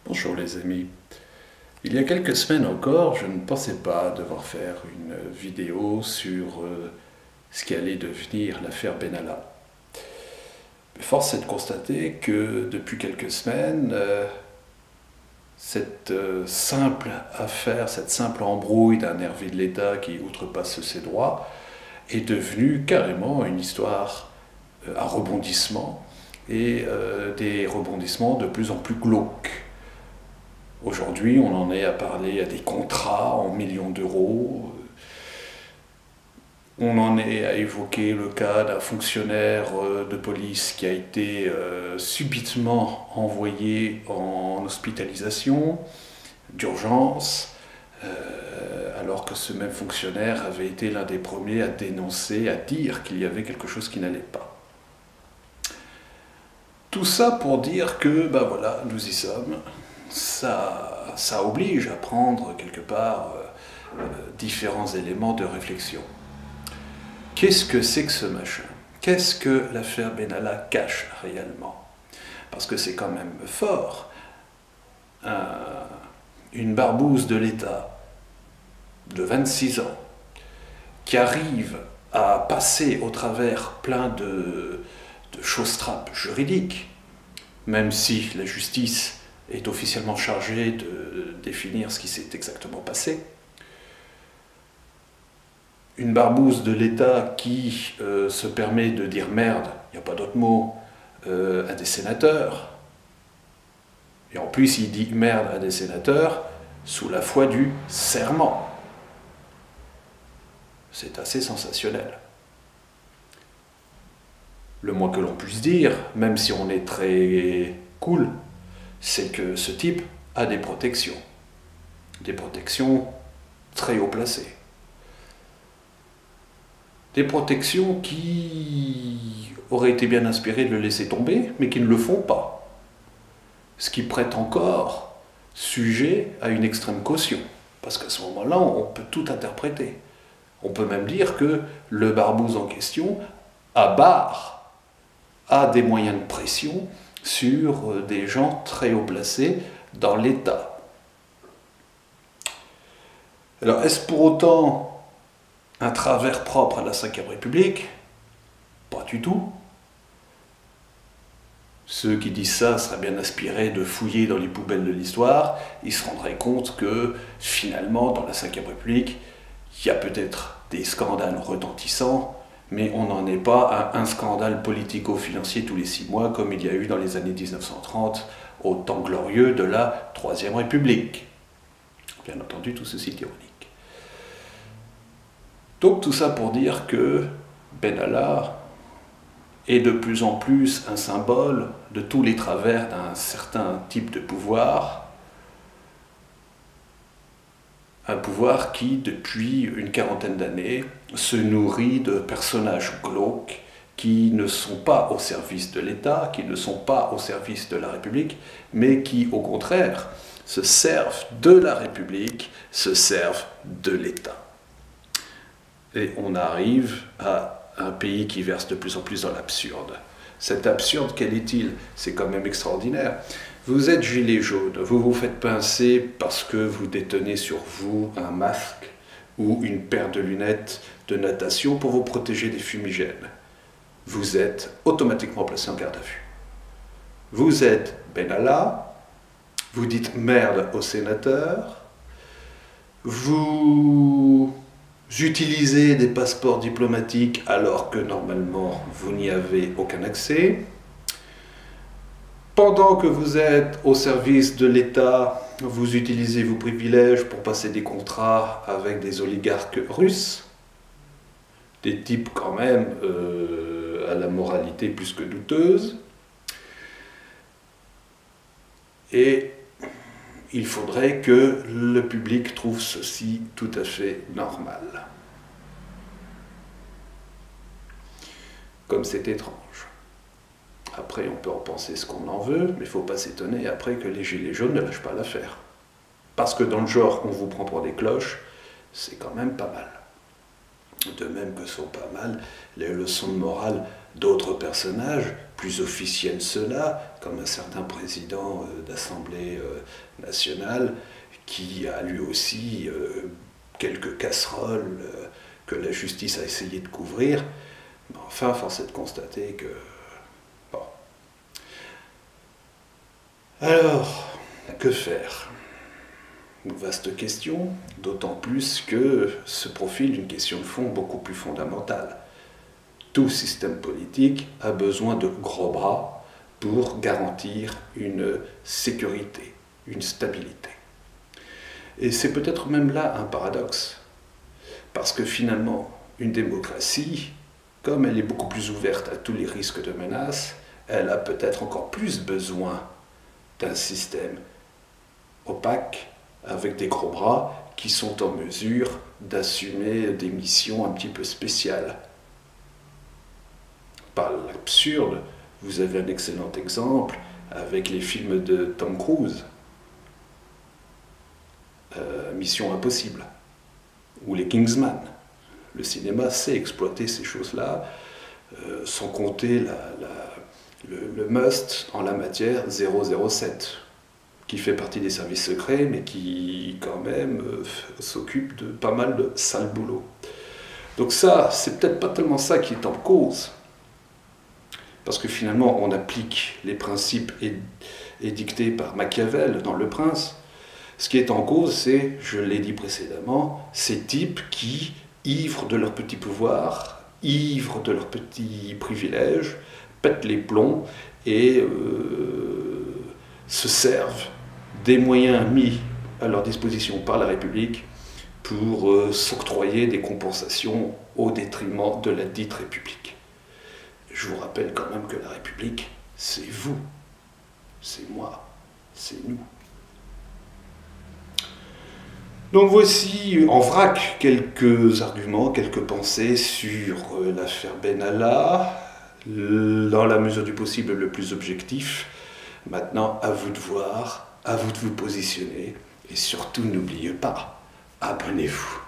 Bonjour les amis. Il y a quelques semaines encore, je ne pensais pas devoir faire une vidéo sur ce qui allait devenir l'affaire Benalla. Force est de constater que depuis quelques semaines, cette simple affaire, cette simple embrouille d'un nervi de l'État qui outrepasse ses droits est devenue carrément une histoire à rebondissements et des rebondissements de plus en plus glauques. Aujourd'hui, on en est à parler à des contrats en millions d'euros. On en est à évoquer le cas d'un fonctionnaire de police qui a été subitement envoyé en hospitalisation d'urgence, alors que ce même fonctionnaire avait été l'un des premiers à dénoncer, à dire qu'il y avait quelque chose qui n'allait pas. Tout ça pour dire que, ben voilà, nous y sommes. Ça oblige à prendre quelque part différents éléments de réflexion. Qu'est-ce que c'est que ce machin? Qu'est-ce que l'affaire Benalla cache réellement? Parce que c'est quand même fort. Une barbouze de l'État de 26 ans qui arrive à passer au travers plein de choses-trappes juridiques, même si la justice est officiellement chargé de définir ce qui s'est exactement passé. Une barbouze de l'État qui se permet de dire merde, il n'y a pas d'autre mot, à des sénateurs. Et en plus, il dit merde à des sénateurs sous la foi du serment. C'est assez sensationnel. Le moins que l'on puisse dire, même si on est très cool, c'est que ce type a des protections très haut placées. Des protections qui auraient été bien inspirées de le laisser tomber, mais qui ne le font pas. Ce qui prête encore sujet à une extrême caution, parce qu'à ce moment-là, on peut tout interpréter. On peut même dire que le barbouze en question a des moyens de pression sur des gens très haut placés dans l'État. Alors, est-ce pour autant un travers propre à la Ve République? Pas du tout. Ceux qui disent ça seraient bien inspirés de fouiller dans les poubelles de l'histoire. Ils se rendraient compte que, finalement, dans la Ve République, il y a peut-être des scandales retentissants, mais on n'en est pas à un scandale politico-financier tous les 6 mois, comme il y a eu dans les années 1930, au temps glorieux de la Troisième République. Bien entendu, tout ceci est ironique. Donc tout ça pour dire que Benalla est de plus en plus un symbole de tous les travers d'un certain type de pouvoir, un pouvoir qui, depuis une quarantaine d'années, se nourrit de personnages glauques qui ne sont pas au service de l'État, qui ne sont pas au service de la République, mais qui, au contraire, se servent de la République, se servent de l'État. Et on arrive à un pays qui verse de plus en plus dans l'absurde. Cet absurde, quel est-il? C'est quand même extraordinaire. Vous êtes gilet jaune, vous vous faites pincer parce que vous détenez sur vous un masque ou une paire de lunettes de natation pour vous protéger des fumigènes. Vous êtes automatiquement placé en garde à vue. Vous êtes Benalla, vous dites merde au sénateur, vous utilisez des passeports diplomatiques alors que normalement vous n'y avez aucun accès. Pendant que vous êtes au service de l'État, vous utilisez vos privilèges pour passer des contrats avec des oligarques russes, des types quand même à la moralité plus que douteuse. Et il faudrait que le public trouve ceci tout à fait normal. Comme c'est étrange. Après, on peut en penser ce qu'on en veut, mais il ne faut pas s'étonner après que les gilets jaunes ne lâchent pas l'affaire. Parce que dans le genre, on vous prend pour des cloches, c'est quand même pas mal. De même que sont pas mal les leçons de morale d'autres personnages, plus officiels ceux-là, comme un certain président d'Assemblée nationale, qui a lui aussi quelques casseroles que la justice a essayé de couvrir. Mais enfin, force est de constater que... Bon. Alors, que faire? Une vaste question, d'autant plus que se profile une question de fond beaucoup plus fondamentale. Tout système politique a besoin de gros bras pour garantir une sécurité, une stabilité. Et c'est peut-être même là un paradoxe, parce que finalement, une démocratie, comme elle est beaucoup plus ouverte à tous les risques de menaces, elle a peut-être encore plus besoin d'un système opaque, avec des gros bras, qui sont en mesure d'assumer des missions un petit peu spéciales. Par l'absurde, vous avez un excellent exemple avec les films de Tom Cruise, Mission Impossible, ou les Kingsman. Le cinéma sait exploiter ces choses-là, sans compter le must en la matière 007, qui fait partie des services secrets, mais qui quand même s'occupe de pas mal de sales boulot. Donc ça, c'est peut-être pas tellement ça qui est en cause, parce que finalement on applique les principes édictés par Machiavel dans Le Prince. Ce qui est en cause, c'est, je l'ai dit précédemment, ces types qui, ivres de leur petit pouvoir, ivres de leurs petits privilèges, pètent les plombs et se servent des moyens mis à leur disposition par la République pour s'octroyer des compensations au détriment de la dite République. Je vous rappelle quand même que la République, c'est vous, c'est moi, c'est nous. Donc voici en vrac quelques arguments, quelques pensées sur l'affaire Benalla, dans la mesure du possible le plus objectif. Maintenant, à vous de voir, à vous de vous positionner, et surtout n'oubliez pas, abonnez-vous.